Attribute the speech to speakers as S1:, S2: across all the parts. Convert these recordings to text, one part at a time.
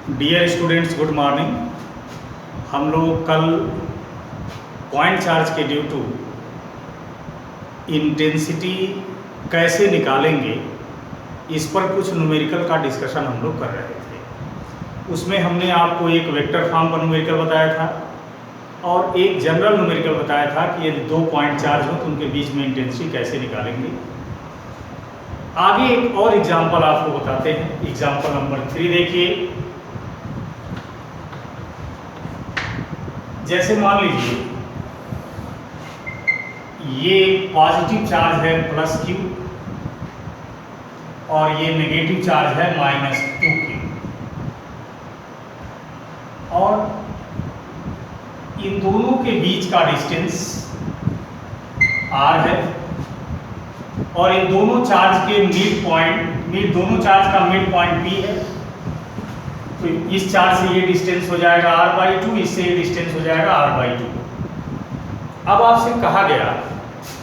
S1: Dear students, good morning. हम लोग कल पॉइंट चार्ज के ड्यू टू इंटेंसिटी कैसे निकालेंगे इस पर कुछ न्यूमेरिकल का डिस्कशन हम लोग कर रहे थे। उसमें हमने आपको एक वेक्टर फॉर्म का न्यूमेरिकल बताया था और एक जनरल न्यूमेरिकल बताया था कि यदि दो पॉइंट चार्ज हो तो उनके बीच में इंटेंसिटी कैसे निकालेंगे। आगे एक और एग्जाम्पल आपको बताते हैं। एग्जाम्पल नंबर 3 देखिए। जैसे मान लीजिए ये पॉजिटिव चार्ज है +q और ये नेगेटिव चार्ज है -2q, और इन दोनों के बीच का डिस्टेंस r है और इन दोनों चार्ज के दोनों चार्ज का मिड पॉइंट p है। तो इस चार्ज से ये डिस्टेंस हो जाएगा r/2, इससे ये डिस्टेंस हो जाएगा r/2। अब आपसे कहा गया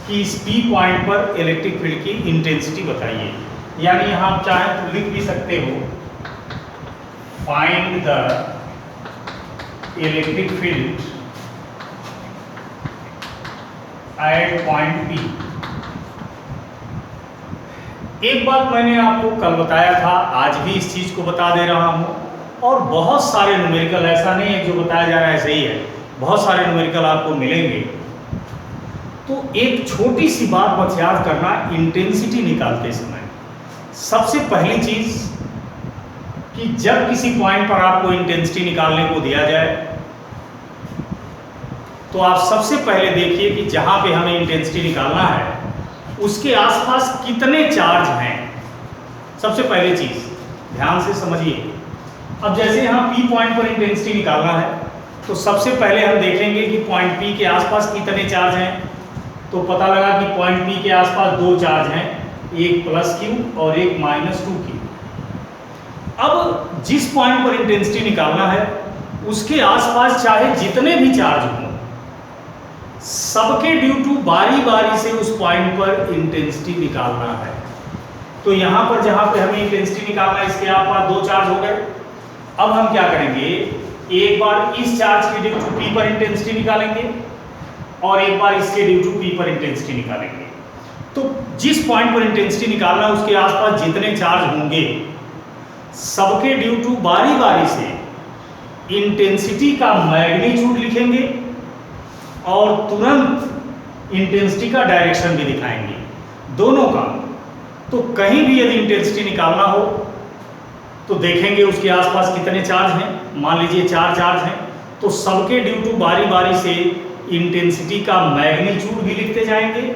S1: कि इस p पॉइंट पर इलेक्ट्रिक फील्ड की इंटेंसिटी बताइए, यानी यहाँ आप चाहें तो लिख भी सकते हो find the electric field eight point p। एक बात मैंने आपको कल बताया था, आज भी इस चीज को बता दे रहा हूं, और बहुत सारे न्यूमेरिकल, ऐसा नहीं है जो बताया जा रहा है ऐसे ही है, बहुत सारे न्यूमेरिकल आपको मिलेंगे। तो एक छोटी सी बात बस याद करना इंटेंसिटी निकालते समय। सबसे पहली चीज कि जब किसी पॉइंट पर आपको इंटेंसिटी निकालने को दिया जाए तो आप सबसे पहले देखिए कि जहां पे हमें इंटेंसिटी निकालना है उसके आसपास कितने चार्ज हैं। सबसे पहली चीज ध्यान से समझिए। अब जैसे यहाँ P पॉइंट पर इंटेंसिटी निकालना है तो सबसे पहले हम देखेंगे कि पॉइंट P के आसपास कितने चार्ज हैं। तो पता लगा कि पॉइंट P के आसपास दो चार्ज हैं, एक +q और एक -2q। अब जिस पॉइंट पर इंटेंसिटी निकालना है उसके आसपास चाहे जितने भी चार्ज हों, सबके ड्यू टू बारी बारी से उस पॉइंट पर इंटेंसिटी निकालना है। तो यहाँ पर जहाँ पे हमें इंटेंसिटी निकालना है इसके आसपास दो चार्ज हो गए। अब हम क्या करेंगे, एक बार इस चार्ज के ड्यू टू P पर इंटेंसिटी निकालेंगे और एक बार इसके ड्यू टू P पर इंटेंसिटी निकालेंगे। तो जिस पॉइंट पर इंटेंसिटी निकालना है उसके आसपास जितने चार्ज होंगे सबके ड्यू टू बारी बारी से इंटेंसिटी का मैग्नीट्यूड लिखेंगे और तुरंत इंटेंसिटी का डायरेक्शन भी दिखाएंगे, दोनों का। तो कहीं भी यदि इंटेंसिटी निकालना हो तो देखेंगे उसके आसपास कितने चार्ज हैं। मान लीजिए 4 चार्ज हैं, तो सबके ड्यू टू बारी बारी से इंटेंसिटी का मैग्नीट्यूड भी लिखते जाएंगे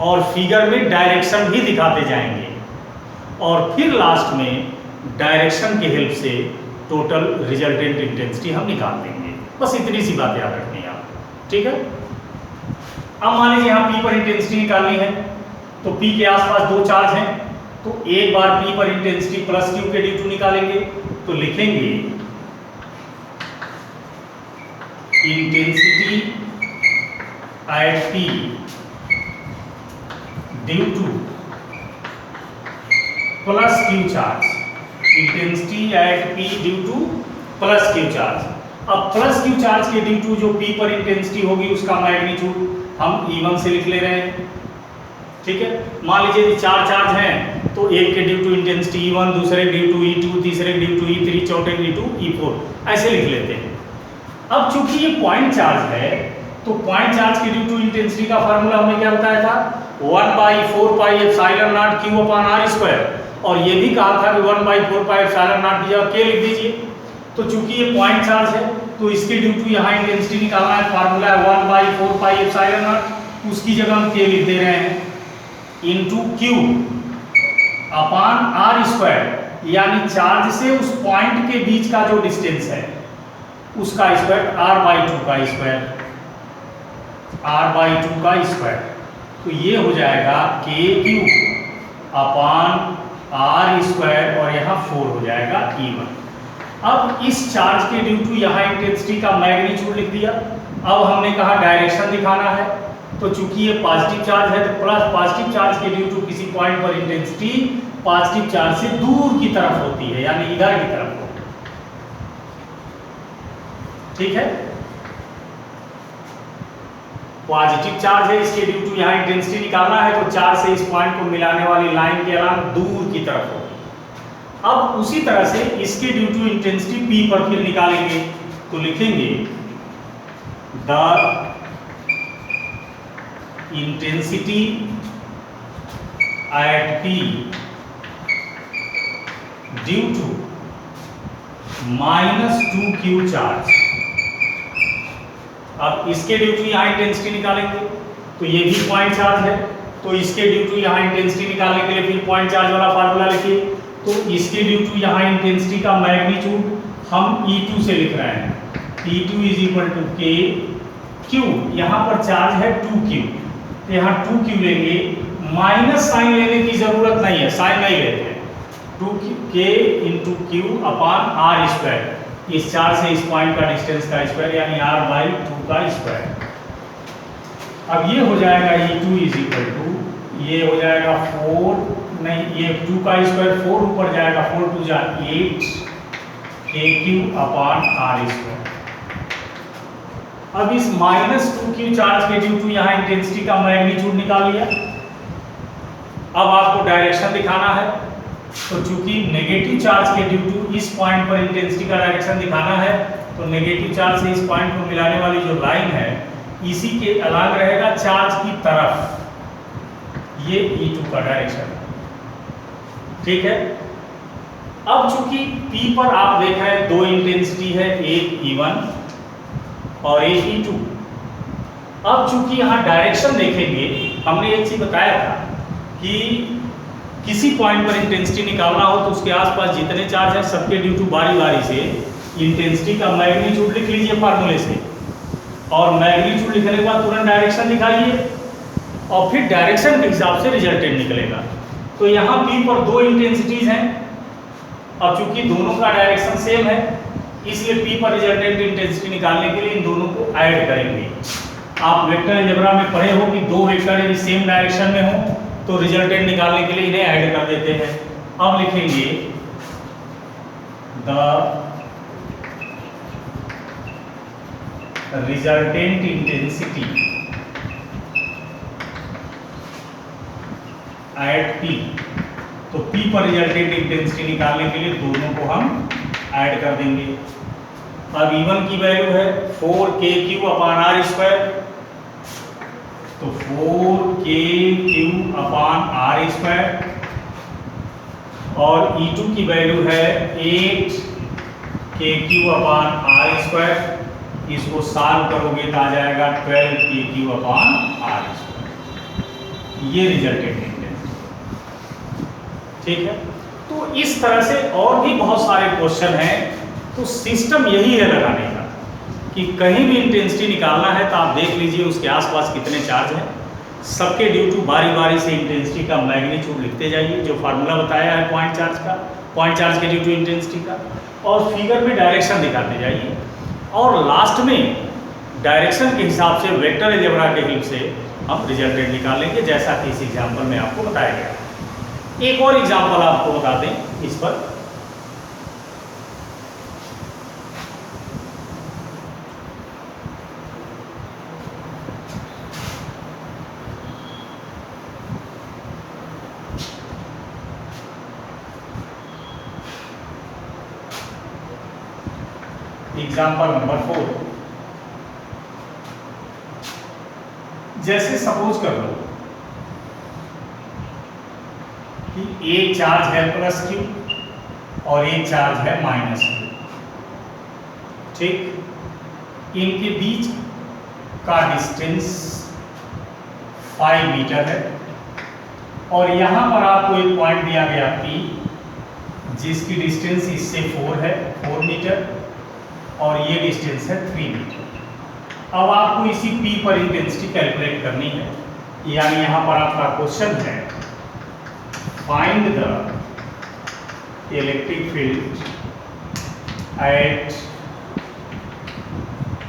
S1: और फिगर में डायरेक्शन भी दिखाते जाएंगे, और फिर लास्ट में डायरेक्शन की हेल्प से टोटल रिजल्टेंट इंटेंसिटी हम निकाल देंगे। बस इतनी सी बात याद रखनी है आप, ठीक है। अब मान लीजिए यहाँ P पर इंटेंसिटी निकालनी है तो P के आसपास दो चार्ज हैं, तो एक बार P पर इंटेंसिटी +q के ड्यू टू निकालेंगे तो लिखेंगे intensity at P due to +q charge. Intensity at P due to +q charge. अब +q चार्ज के ड्यू टू जो P पर इंटेंसिटी होगी उसका मैग्नीट्यूड हम E1 से लिख ले रहे हैं, ठीक है। मान लीजिए यदि 4 चार्ज हैं तो एक के ड्यू टू इंटेंसिटी E1, दूसरे ड्यू टू E2, तीसरे ड्यू टू E3, चौथे ड्यू टू E4, ऐसे लिख लेते हैं। अब चूंकि ये पॉइंट चार्ज है तो पॉइंट चार्ज के ड्यू टू इंटेंसिटी का फार्मूला हमने क्या बताया था, 1/4πε0 q/r²। और ये भी कहा था कि 1/4πε0 की जगह k लिख दीजिए। तो चूंकि ये पॉइंट चार्ज है तो इसके ड्यू टू यहाँ इंटेंसिटी निकालना है, फार्मूला है 1/4πε0, उसकी जगह हम k लिख दे रहे हैं इंटू q/r², यानी चार्ज से उस पॉइंट के बीच का जो डिस्टेंस है उसका स्क्वायर, r/2 का स्क्वायर, r/2 का स्क्वायर। तो ये हो जाएगा kq/r² और यहाँ 4 हो जाएगा E1। अब इस चार्ज के ड्यू टू यहाँ इंटेंसिटी का मैग्नीट्यूड लिख दिया। अब हमने कहा डायरेक्शन दिखाना है, तो चूंकि ये पॉजिटिव चार्ज है तो पॉजिटिव चार्ज के ड्यू टू किसी पॉइंट पर इंटेंसिटी पॉजिटिव चार्ज से दूर की तरफ होती है, यानी इधर की तरफ हो। ठीक है, पॉजिटिव चार्ज है, इसके ड्यू टू यहाँ इंटेंसिटी निकालना है, तो चार्ज से इस पॉइंट को मिलाने वाली लाइन के अलावा दूर की तरफ होगी। अब उसी तरह से इसके ड्यू टू इंटेंसिटी P पर फिर निकालेंगे, तो लिखेंगे the intensity at P due to -2q charge. अब इसके ड्यू टू यहाँ इंटेंसिटी निकालेंगे, तो ये भी पॉइंट चार्ज है, तो इसके ड्यू टू यहाँ इंटेंसिटी निकालने के लिए फिर पॉइंट चार्ज वाला फार्मूला लिखिए। तो इसके ड्यू टू यहाँ इंटेंसिटी का मैग्नीट्यूड हम E2 से लिख रहे हैं, E2 is equal to K Q, यहाँ पर चार्ज है 2Q, तो यहाँ 2Q लेंगे, माइनस साइन लेने की जरूरत नहीं है, साइन नहीं लेते हैं, 2K इंटू Q अपान R स्क्वायर, इस चार्ज से इस पॉइंट का डिस्टेंस का स्क्वायर यानी R/2 का स्क्वायर। अब ये हो जाएगा E2 इज इक्वल टू, ये हो जाएगा 4, नहीं ये 2 का स्क्वायर 4 ऊपर जाएगा, 4 2 जा 8 KQ अपान R स्क्वायर। अब इस -2Q चार्ज के ड्यू टू यहाँ इंटेंसिटी का मैग्नीट्यूड निकाल लिया। अब आपको डायरेक्शन दिखाना है, तो चूंकि नेगेटिव चार्ज के ड्यू टू इस पॉइंट पर इंटेंसिटी का डायरेक्शन दिखाना है, तो नेगेटिव चार्ज से इस पॉइंट को मिलाने वाली जो लाइन है इसी के अलग रहेगा चार्ज की तरफ, ये E2 का डायरेक्शन, ठीक है। अब चूंकि P पर आप देख रहे हैं दो इंटेंसिटी है, एक E1 और एक E2। अब चूंकि यहाँ डायरेक्शन देखेंगे, हमने एक चीज बताया था कि किसी पॉइंट पर इंटेंसिटी निकालना हो तो उसके आसपास जितने चार्ज हैं सबके ड्यू टू बारी बारी से इंटेंसिटी का मैग्नीट्यूड लिख लीजिए फार्मूले से, और मैग्नीट्यूड लिखने के बाद तुरंत डायरेक्शन दिखाइए और फिर डायरेक्शन के हिसाब से रिजल्टेंट निकलेगा। तो यहाँ P पर दो इंटेंसिटीज हैं, अब चूंकि दोनों का डायरेक्शन सेम है इसलिए P पर रिजल्टेंट इंटेंसिटी निकालने के लिए इन दोनों को ऐड करेंगे। आप वेक्टर अलजेब्रा में पढ़े हो कि दो वेक्टर यदि सेम डायरेक्शन में हो तो रिजल्टेंट निकालने के लिए इन्हें ऐड कर देते हैं। अब लिखेंगे the resultant intensity at P, तो P पर रिजल्टेंट इंटेंसिटी निकालने के लिए दोनों को हम ऐड कर देंगे। अब E1 की वैल्यू है 4KQ अपान R स्क्वायर, तो 4KQ अपान R स्क्वायर, और E2 की वैल्यू है 8KQ अपान R स्क्वायर, इसको सॉल्व करोगे तो आ जाएगा 12KQ अपान R स्क्वायर, ये रिजल्टेंट इंटेंसिटी, ठीक है। तो इस तरह से और भी बहुत सारे क्वेश्चन हैं, तो सिस्टम यही है लगाने का कि कहीं भी इंटेंसिटी निकालना है तो आप देख लीजिए उसके आसपास कितने चार्ज हैं, सबके ड्यू टू बारी बारी से इंटेंसिटी का मैग्नीट्यूड लिखते जाइए, जो फार्मूला बताया है पॉइंट चार्ज का, पॉइंट चार्ज के ड्यू टू इंटेंसिटी का, और फिगर में डायरेक्शन दिखाते जाइए, और लास्ट में डायरेक्शन के हिसाब से वेक्टर अलजेब्रा के हेल्प से हम रिजल्टेंट निकालेंगे, जैसा कि इस एग्जाम्पल में आपको बताया गया। एक और एग्जाम्पल आपको बता दें इस पर, एग्जाम्पल नंबर 4। जैसे सपोज कर लो कि एक चार्ज है +Q और एक चार्ज है -Q, ठीक। इनके बीच का डिस्टेंस 5 मीटर है, और यहां पर आपको एक पॉइंट दिया गया P, जिसकी डिस्टेंस इससे 4 मीटर, और ये डिस्टेंस है 3 मीटर। अब आपको इसी P पर इंटेंसिटी कैलकुलेट करनी है, यानी यहां पर आपका क्वेश्चन है find the electric field eight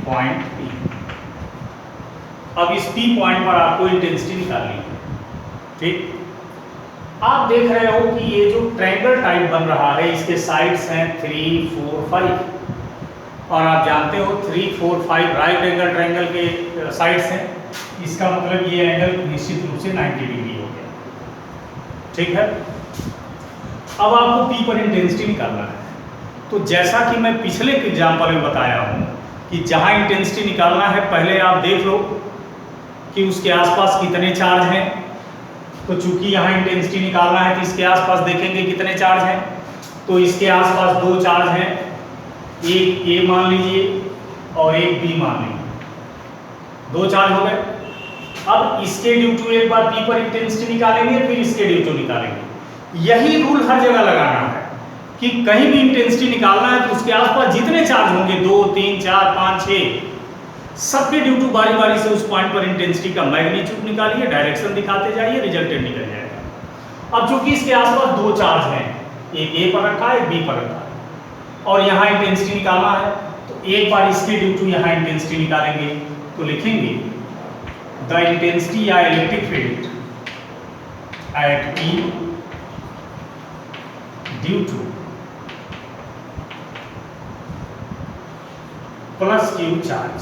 S1: point P। अब इस P पॉइंट पर आपको इंटेंसिटी निकालनी है, ठीक। आप देख रहे हो कि ये जो ट्रायंगल टाइप बन रहा है इसके साइड्स हैं 3 4 5, और आप जानते हो 3, 4, 5 राइट एंगल ट्रायंगल के साइड्स हैं, इसका मतलब ये एंगल निश्चित रूप से 90 डिग्री हो गया। ठीक है, अब आपको P पर इंटेंसिटी निकालना है। तो जैसा कि मैं पिछले एग्जाम्पल में बताया हूँ कि जहाँ इंटेंसिटी निकालना है पहले आप देख लो कि उसके आसपास कितने चार्ज हैं। तो चूंकि यहाँ इंटेंसिटी निकालना है तो इसके आसपास देखेंगे कितने चार्ज हैं। तो इसके आसपास 2 चार्ज हैं, एक A मान लीजिए और एक B मान लीजिए, 2 चार्ज हो गए। अब इसके ड्यू टू एक बार P पर इंटेंसिटी निकालेंगे, फिर इसके ड्यू टू निकालेंगे। यही रूल हर जगह लगाना है कि कहीं भी इंटेंसिटी निकालना है तो उसके आसपास जितने चार्ज होंगे 2, 3, 4, 5, 6 सबके ड्यू टू बारी बारी से उस पॉइंट पर इंटेंसिटी का मैग्नीट्यूड निकालिए, डायरेक्शन दिखाते जाइए, रिजल्टेंट निकल जाएगा। अब चूंकि इसके आसपास 2 चार्ज हैं, एक A पर रखा है, एक B पर रखा है और यहाँ इंटेंसिटी निकालना है, तो एक बार इसके ड्यू टू यहाँ इंटेंसिटी निकालेंगे। तो लिखेंगे द इंटेंसिटी या electric field at P due two plus Q charge.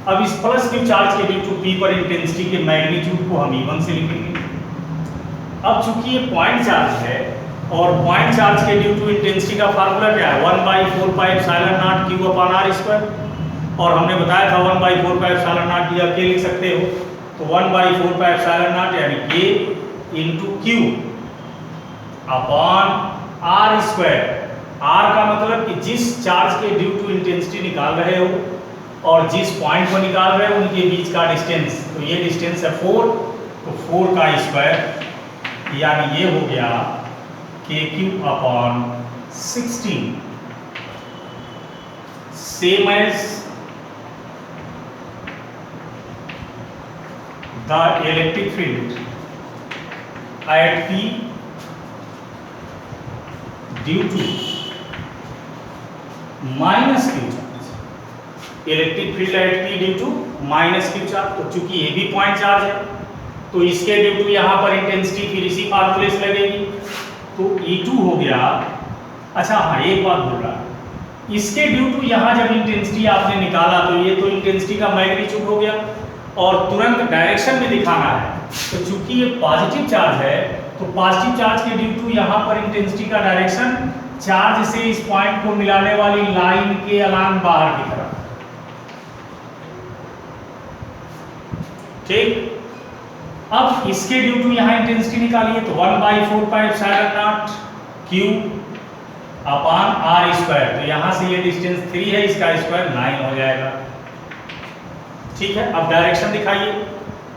S1: अब इस प्लस Q चार्ज के ड्यू टू P पर इंटेंसिटी के मैग्नीट्यूड को हम E1 से लिखेंगे। अब चूंकि ये पॉइंट चार्ज है और पॉइंट चार्ज के ड्यू टू इंटेंसिटी का फार्मूला क्या है, 1/4πε0 Q/r²। और हमने बताया था 1/4πε0 या K लिख सकते हो, तो 1/4πε0 यानी K into Q upon r²। R का मतलब कि जिस चार्ज के ड्यू टू इंटेंसिटी निकाल रहे हो और जिस पॉइंट को निकाल रहे हो उनके बीच का डिस्टेंस, तो ये डिस्टेंस है 4, तो 4 का स्क्वायर यानी ये हो गया KQ upon 16 same as the electric field at P due to minus Q charge. Electric field at P due to minus Q charge. तो चूंकि ये भी पॉइंट चार्ज है तो इसके ड्यू टू यहाँ पर इंटेंसिटी फिर इसी फार्मूले से लगेगी, तो E2 हो गया। अच्छा हाँ, एक बात बोल रहा, इसके ड्यू टू यहाँ जब इंटेंसिटी आपने निकाला तो ये तो इंटेंसिटी का मैग्नीट्यूड हो गया और तुरंत डायरेक्शन भी दिखाना है। तो चूंकि ये पॉजिटिव चार्ज है तो पॉजिटिव चार्ज के ड्यू टू यहाँ पर इंटेंसिटी का डायरेक्शन चार्ज से इस पॉइंट को मिलाने वाली लाइन के अलांग बाहर की तरफ। ठीक, अब इसके ड्यू टू यहाँ इंटेंसिटी निकालिए, तो 1/4πε0 Q अपॉन r²। तो यहाँ से ये डिस्टेंस 3 है, इसका स्क्वायर 9 हो जाएगा। ठीक है, अब डायरेक्शन दिखाइए।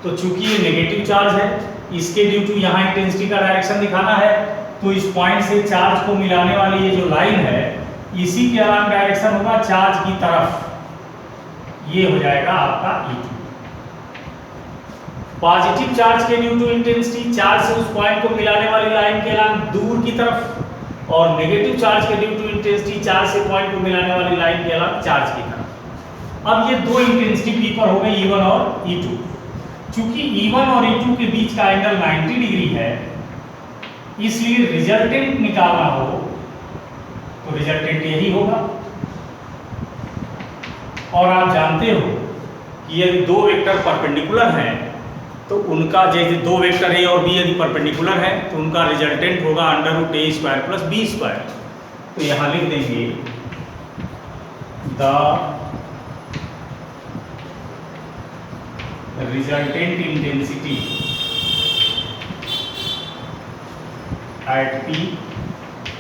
S1: तो चूंकि ये नेगेटिव चार्ज है, इसके ड्यू टू यहाँ इंटेंसिटी का डायरेक्शन दिखाना है, तो इस पॉइंट से चार्ज को मिलाने वाली ये जो लाइन है इसी के अलांग डायरेक्शन होगा चार्ज की तरफ। ये हो जाएगा आपका E2। पॉजिटिव चार्ज के ड्यू टू इंटेंसिटी चार्ज से उस पॉइंट को मिलाने वाली लाइन के अलांग दूर की तरफ, और नेगेटिव चार्ज के ड्यू टू इंटेंसिटी चार्ज से पॉइंट को मिलाने वाली लाइन के अलांग चार्ज की तरफ। अब ये दो इंटेंसिटी P पर हो गई, E1 और E2। चूंकि E1 और E2 के बीच का एंगल 90 डिग्री है, इसलिए रिजल्टेंट निकालना हो तो रिजल्टेंट यही होगा। और आप जानते हो कि यदि दो वेक्टर परपेंडिकुलर हैं तो उनका जैसे दो वेक्टर A और B यदि परपेंडिकुलर है तो उनका रिजल्टेंट होगा √a² + b²। तो यहाँ लिख देंगे the resultant intensity at P।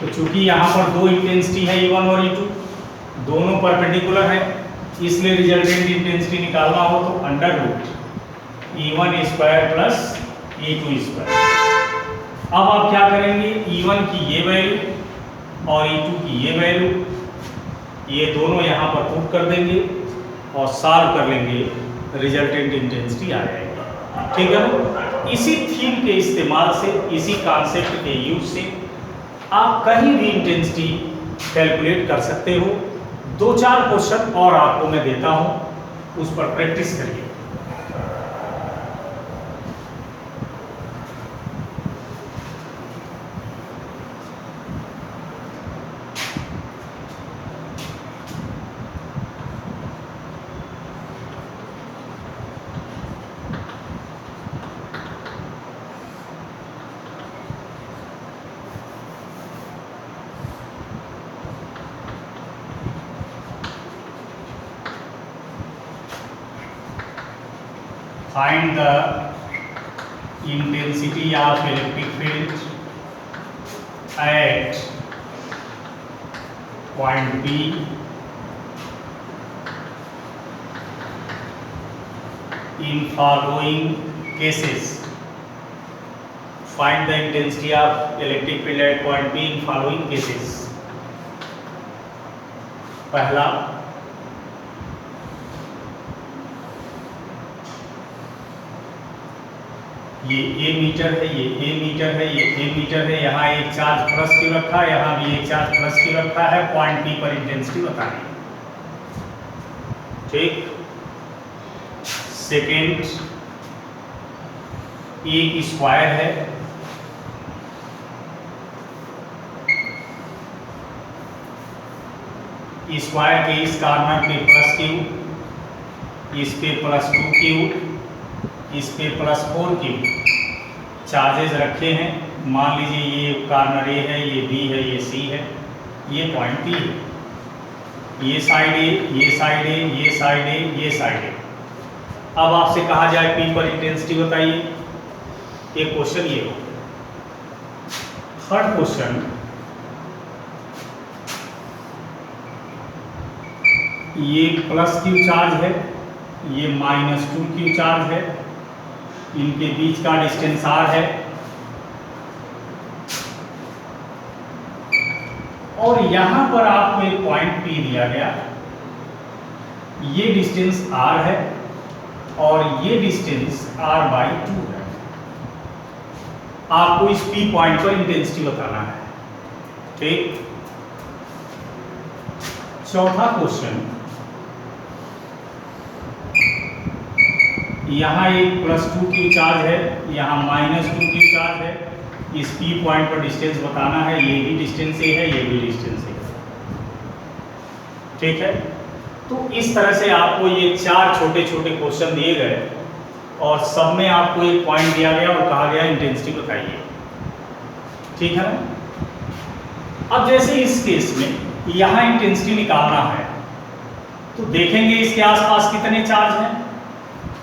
S1: तो चूंकि यहाँ पर दो इंटेंसिटी है E1 और E2, दोनों परपेंडिकुलर है, इसलिए रिजल्टेंट इंटेंसिटी निकालना हो तो √E1² + E2²। अब आप क्या करेंगे, E1 की ये वैल्यू और E2 की ये वैल्यू, ये दोनों यहाँ पर पुट कर देंगे और सॉल्व कर लेंगे, रिजल्टेंट इंटेंसिटी आ जाएगी। ठीक है ना। इसी थीम के इस्तेमाल से, इसी कॉन्सेप्ट के यूज से आप कहीं भी इंटेंसिटी कैलकुलेट कर सकते हो। 2-4 क्वेश्चन और आपको मैं देता हूं, उस पर प्रैक्टिस करिए। find the intensity of electric field at point P in following cases. Find the intensity of electric field at point P in following cases. पहला, ये ए मीटर है, ये ए मीटर है, ये ए मीटर है, यहाँ एक चार्ज प्लस क्यू रखा है, यहाँ भी एक चार्ज प्लस क्यू रखा है, पॉइंट पी पर इंटेंसिटी बतानी। ठीक। सेकेंड, एक स्क्वायर है, स्क्वायर के इस कॉर्नर पे प्लस क्यू, इस पे प्लस 2 क्यू, इस पे प्लस 4 क्यू चार्जेस रखे हैं। मान लीजिए ये कॉर्नर ए है, ये बी है, ये सी है, ये पॉइंट पी है, ये साइड ए, ये साइड ए, ये साइड ए, ये साइड ए। अब आपसे कहा जाए पी पर इंटेंसिटी बताइए, एक क्वेश्चन ये हो। थर्ड क्वेश्चन, ये प्लस क्यू चार्ज है, ये माइनस 2 क्यू चार्ज है, इनके बीच का डिस्टेंस आर है, और यहां पर आपको एक पॉइंट पी दिया गया, ये डिस्टेंस आर है और ये डिस्टेंस r/2 है। आपको इस पी पॉइंट पर इंटेंसिटी बताना है। ठीक। चौथा क्वेश्चन, यहाँ एक प्लस 2 क्यू चार्ज है, यहाँ माइनस 2 क्यू चार्ज है, इस पी पॉइंट पर डिस्टेंस बताना है, ये भी डिस्टेंस ए है, ये भी डिस्टेंस ए है। ठीक है। तो इस तरह से आपको ये 4 छोटे छोटे क्वेश्चन दिए गए और सब में आपको एक पॉइंट दिया गया और कहा गया इंटेंसिटी बताइए। ठीक है ना। अब जैसे इस केस में यहाँ इंटेंसिटी निकालना है, तो देखेंगे इसके आसपास कितने चार्ज हैं।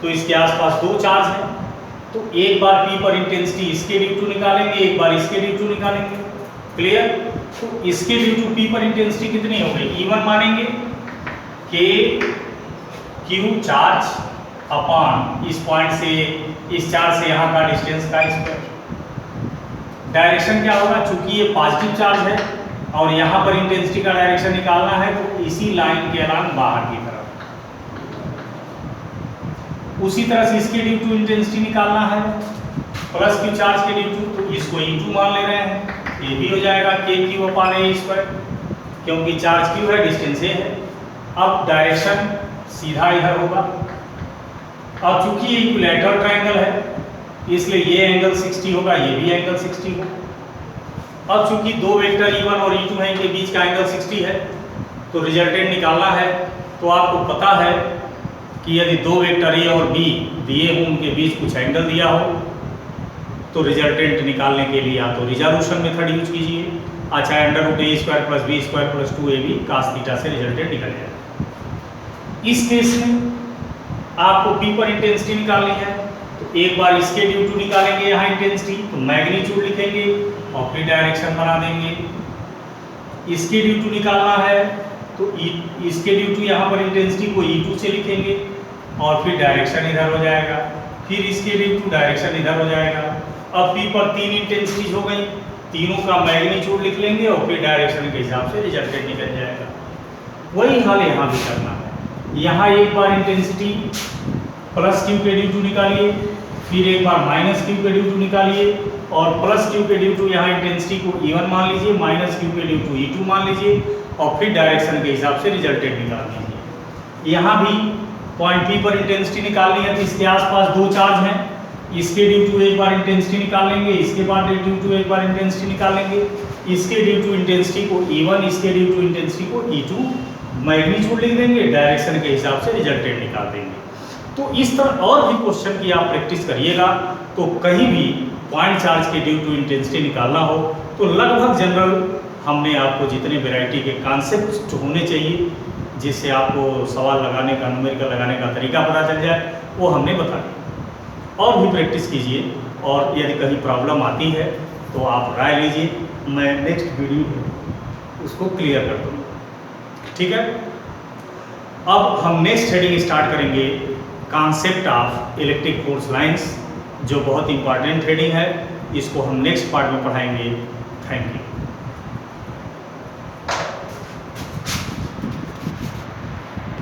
S1: तो इसके आसपास 2 चार्ज हैं, तो एक बार P पर इंटेंसिटी इसके ड्यू टू निकालेंगे, एक बार इसके ड्यू टू निकालेंगे। क्लियर। तो इसके ड्यू टू P पर इंटेंसिटी कितनी हो गई, E1 मानेंगे, K Q चार्ज अपॉन इस पॉइंट से इस चार्ज से यहाँ का डिस्टेंस का स्क्वायर। डायरेक्शन क्या होगा, चूंकि ये पॉजिटिव चार्ज है और यहाँ पर इंटेंसिटी का डायरेक्शन निकालना है, तो इसी लाइन के अलावा बाहर की तरफ। उसी तरह से इसके ड्यू टू इंटेंसिटी निकालना है, प्लस क्यू चार्ज के ड्यू टू, तो इसको E2 मान ले रहे हैं, ये भी हो जाएगा KQ/A², क्योंकि चार्ज Q है, डिस्टेंस A है। अब डायरेक्शन सीधा इधर होगा। अब चूंकि ये इक्विलैटरल ट्रायंगल है, इसलिए ये एंगल 60 होगा, ये भी एंगल 60 होगा। अब चूंकि 2 वेक्टर E1 और E2 हैं, इनके बीच का एंगल 60 है, तो रिजल्टेंट निकालना है। तो आपको पता है कि यदि 2 वेक्टर ए और बी दिए हों, उनके बीच कुछ एंगल दिया हो, तो रिजल्टेंट निकालने के लिए या तो रिजोल्यूशन मेथड यूज कीजिए, अच्छा √a² + b² + 2ab cos theta से रिजल्टेंट निकल जाएगा। इस केस में आपको P पर इंटेंसिटी निकालनी है, तो एक बार इसके ड्यू टू निकालेंगे यहाँ इंटेंसिटी, तो मैग्नीट्यूड लिखेंगे और फिर डायरेक्शन बना देंगे। इसके ड्यू टू निकालना है, तो इसके ड्यू टू यहाँ पर इंटेंसिटी को E2 से लिखेंगे और फिर डायरेक्शन इधर हो जाएगा, फिर इसके ड्यू टू डायरेक्शन इधर हो जाएगा। अब P पर 3 इंटेंसिटीज हो गई, तीनों का मैग्नीट्यूड लिख लेंगे और फिर डायरेक्शन के हिसाब से रिजल्टेंट निकल जाएगा। वही हाल यहाँ भी करना है। यहाँ एक बार इंटेंसिटी प्लस क्यू के ड्यू टू निकालिए, फिर एक बार माइनस क्यू के ड्यू टू निकालिए और प्लस क्यू के ड्यू टू यहाँ इंटेंसिटी को E1 मान लीजिए, माइनस क्यू के ड्यू टू E2 मान लीजिए और फिर डायरेक्शन के हिसाब से रिजल्टेंट निकाल लीजिए। यहाँ भी पॉइंट P पर इंटेंसिटी निकालनी है, तो इसके आसपास 2 चार्ज हैं, इसके ड्यू टू एक बार इंटेंसिटी निकाल लेंगे, इसके बाद ड्यू टू एक बार इंटेंसिटी निकाल लेंगे, इसके ड्यू टू इंटेंसिटी को E1, इसके ड्यू टू इंटेंसिटी को E2 मैग्नीट्यूड लिख देंगे, डायरेक्शन के हिसाब से रिजल्टेंट निकाल देंगे। तो इस तरह और भी क्वेश्चन की आप प्रैक्टिस करिएगा, तो कहीं भी पॉइंट चार्ज के ड्यू टू इंटेंसिटी निकालना हो तो लगभग जनरल हमने आपको जितने वैरायटी के कॉन्सेप्ट होने चाहिए, जिससे आपको सवाल लगाने का, न्यूमेरिकल लगाने का तरीका पता चल जाए, वो हमने बता दिया। और भी प्रैक्टिस कीजिए, और यदि कहीं प्रॉब्लम आती है तो आप राय लीजिए, मैं नेक्स्ट वीडियो में उसको क्लियर कर दूँगा। ठीक है, अब हम नेक्स्ट हेडिंग स्टार्ट करेंगे, concept of electric force lines, जो बहुत इंपॉर्टेंट हेडिंग है। इसको हम नेक्स्ट पार्ट में पढ़ाएंगे। Thank you.